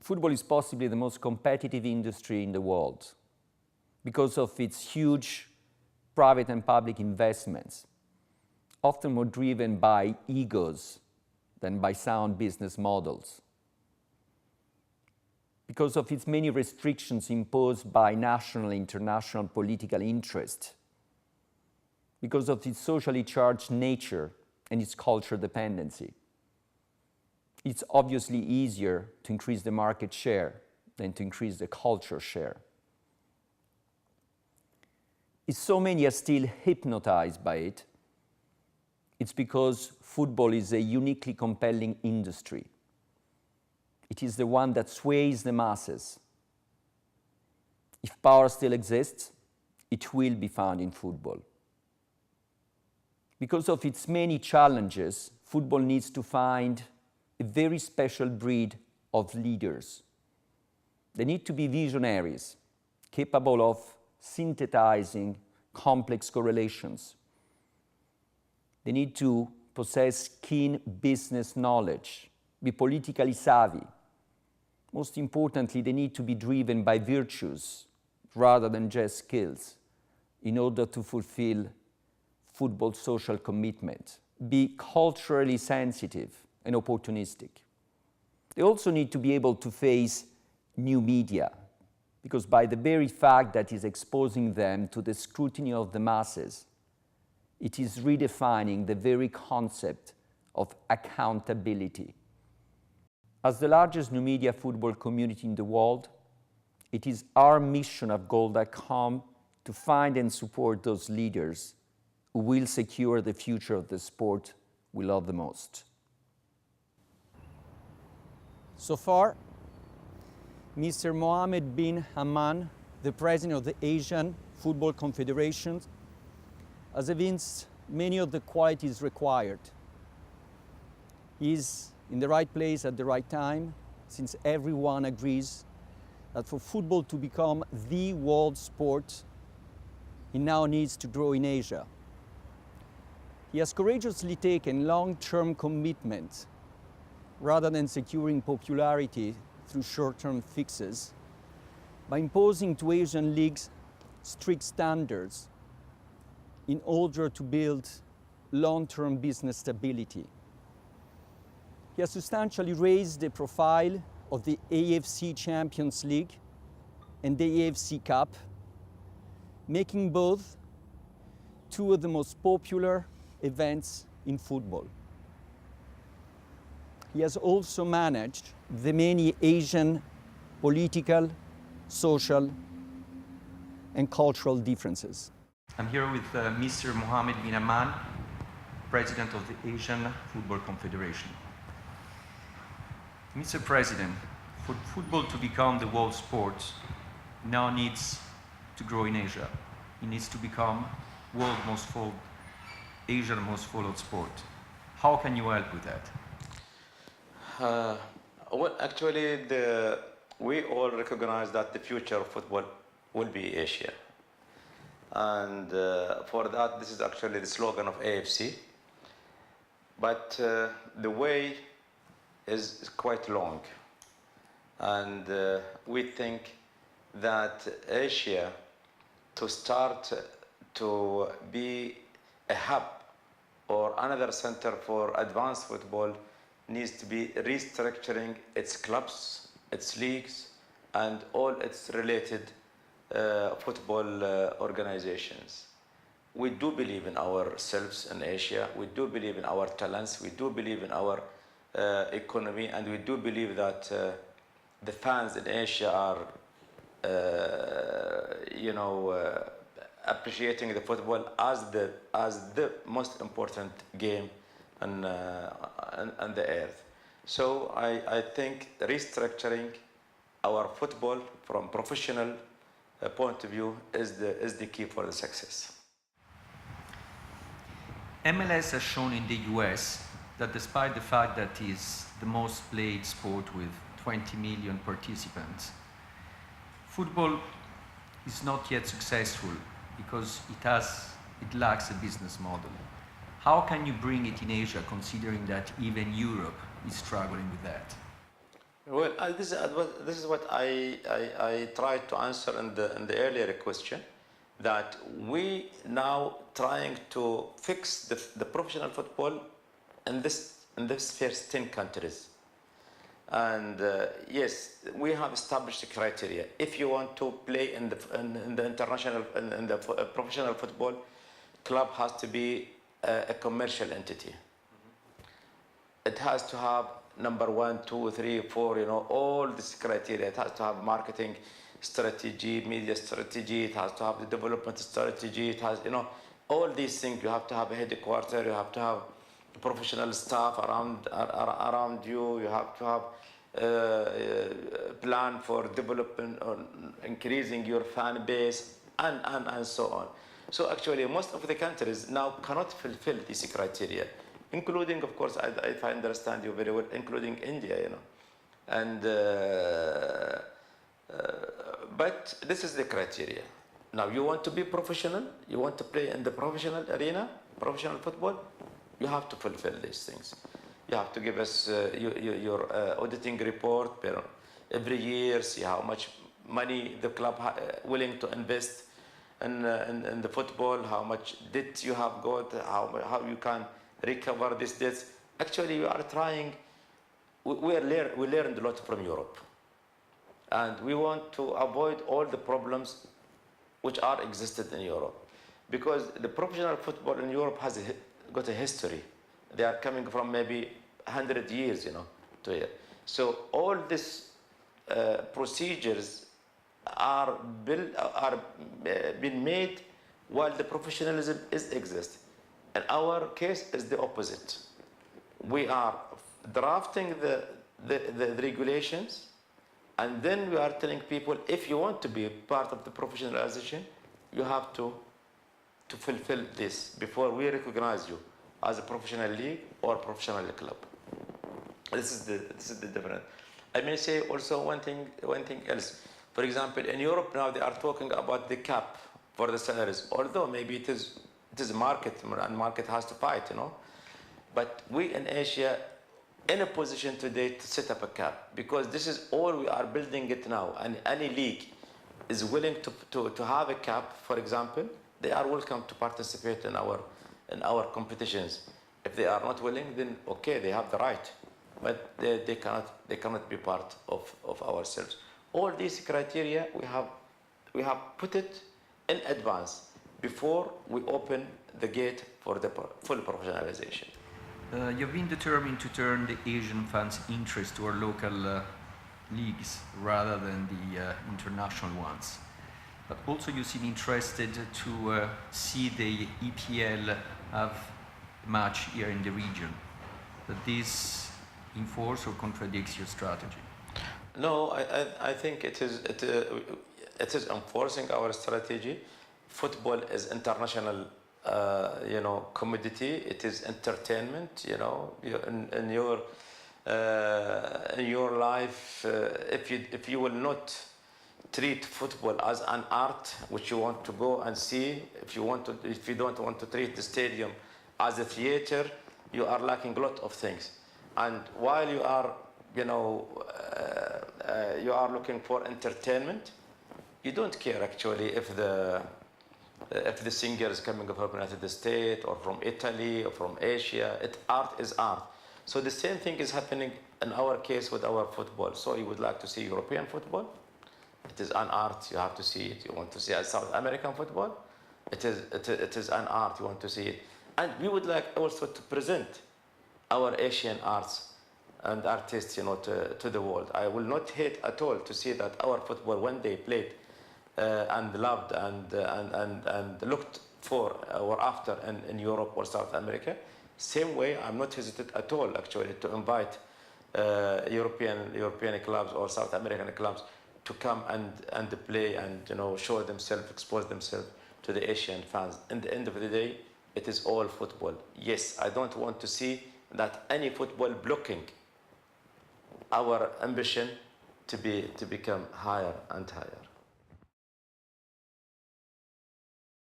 Football is possibly the most competitive industry in the world because of its huge private and public investments, often more driven by egos than by sound business models. Because of its many restrictions imposed by national and international political interest, because of its socially charged nature and its cultural dependency. It's obviously easier to increase the market share than to increase the culture share. If so many are still hypnotized by it, it's because football is a uniquely compelling industry. It is the one that sways the masses. If power still exists, it will be found in football. Because of its many challenges, football needs to find a very special breed of leaders. They need to be visionaries, capable of synthesizing complex correlations. They need to possess keen business knowledge, be politically savvy. Most importantly, they need to be driven by virtues rather than just skills in order to fulfill football's social commitment, be culturally sensitive and opportunistic. They also need to be able to face new media, because by the very fact that it's exposing them to the scrutiny of the masses, it is redefining the very concept of accountability. As the largest new media football community in the world, it is our mission at Goal.com to find and support those leaders who will secure the future of the sport we love the most. So far, Mr. Mohammed bin Hammam, the president of the Asian Football Confederation, has evinced many of the qualities required. He is in the right place at the right time, since everyone agrees that for football to become the world sport, it now needs to grow in Asia. He has courageously taken long-term commitment rather than securing popularity through short-term fixes by imposing to Asian leagues strict standards in order to build long-term business stability. He has substantially raised the profile of the AFC Champions League and the AFC Cup, making both two of the most popular events in football. He has also managed the many Asian political, social, and cultural differences. I'm here with Mr. Mohammed bin Hammam, President of the Asian Football Confederation. Mr. President, for football to become the world sport, now needs to grow in Asia. It needs to become world most followed, Asian most followed sport. How can you help with that? Well, actually, we all recognize that the future of football will be Asia. And for that, this is actually the slogan of AFC. But the way is quite long. And we think that Asia, to start to be a hub or another center for advanced football, needs to be restructuring its clubs, its leagues, and all its related football organizations. We do believe in ourselves in Asia. We do believe in our talents. We do believe in our economy, and we do believe that the fans in Asia are, appreciating the football as the most important game on the earth. So I think restructuring our football from professional point of view is the key for the success. MLS has shown in the US that despite the fact that it is the most played sport with 20 million participants, football is not yet successful because it lacks a business model. How can you bring it in Asia, considering that even Europe is struggling with that? Well, this is what I tried to answer in the earlier question, that we now trying to fix the professional football in this first 10 countries. And yes, we have established a criteria. If you want to play in the international, in the professional football, club has to be a commercial entity. It has to have number 1, 2, 3, 4, all this criteria. It has to have marketing strategy, media strategy. It has to have the development strategy. It has, all these things. You have to have a headquarters. You have to have professional staff around you. You have to have plan for development, or increasing your fan base, and so on. So actually, most of the countries now cannot fulfill these criteria, including, of course, if I understand you very well, including India, And but this is the criteria. Now, you want to be professional, you want to play in the professional arena, professional football, you have to fulfill these things. You have to give us your auditing report every year, see how much money the club willing to invest in the football, how much debt you have got, how you can recover this debt. Actually, we are trying. We learned a lot from Europe, and we want to avoid all the problems which are existed in Europe, because the professional football in Europe has got a history. They are coming from maybe 100 years, to here. So all these procedures are been made while the professionalism exists. In our case, is the opposite. We are drafting the regulations, and then we are telling people, if you want to be part of the professionalization, you have to fulfill this before we recognize you as a professional league or professional club. This is the difference. I may say also one thing else. For example, in Europe now they are talking about the cap for the salaries. Although maybe it is a market, and market has to fight, But we in Asia in a position today to set up a cap, because this is all we are building it now. And any league is willing to have a cap, for example, they are welcome to participate in our competitions. If they are not willing, then okay, they have the right, but they cannot be part of ourselves. All these criteria we have put it in advance before we open the gate for the full professionalization. You've been determined to turn the Asian fans' interest to our local leagues rather than the international ones. But also you seem interested to see the EPL have a match here in the region. That this enforces or contradicts your strategy? No, I think it is enforcing our strategy. Football is international, commodity. It is entertainment. In your life, if you will not treat football as an art which you want to go and see, if you don't want to treat the stadium as a theater, you are lacking a lot of things. And while you are, you are looking for entertainment, you don't care actually if the singer is coming from the United States or from Italy or from Asia. Art is art. So the same thing is happening in our case with our football. So you would like to see European football? It is an art. You have to see it. You want to see South American football? It is an art. You want to see it. And we would like also to present our Asian arts and artists, to the world. I will not hate at all to see that our football, when they played and loved and looked for or after in Europe or South America, same way I'm not hesitant at all actually to invite European clubs or South American clubs to come and play and show themselves, expose themselves to the Asian fans. In the end of the day, it is all football. Yes, I don't want to see that any football blocking our ambition to become higher and higher.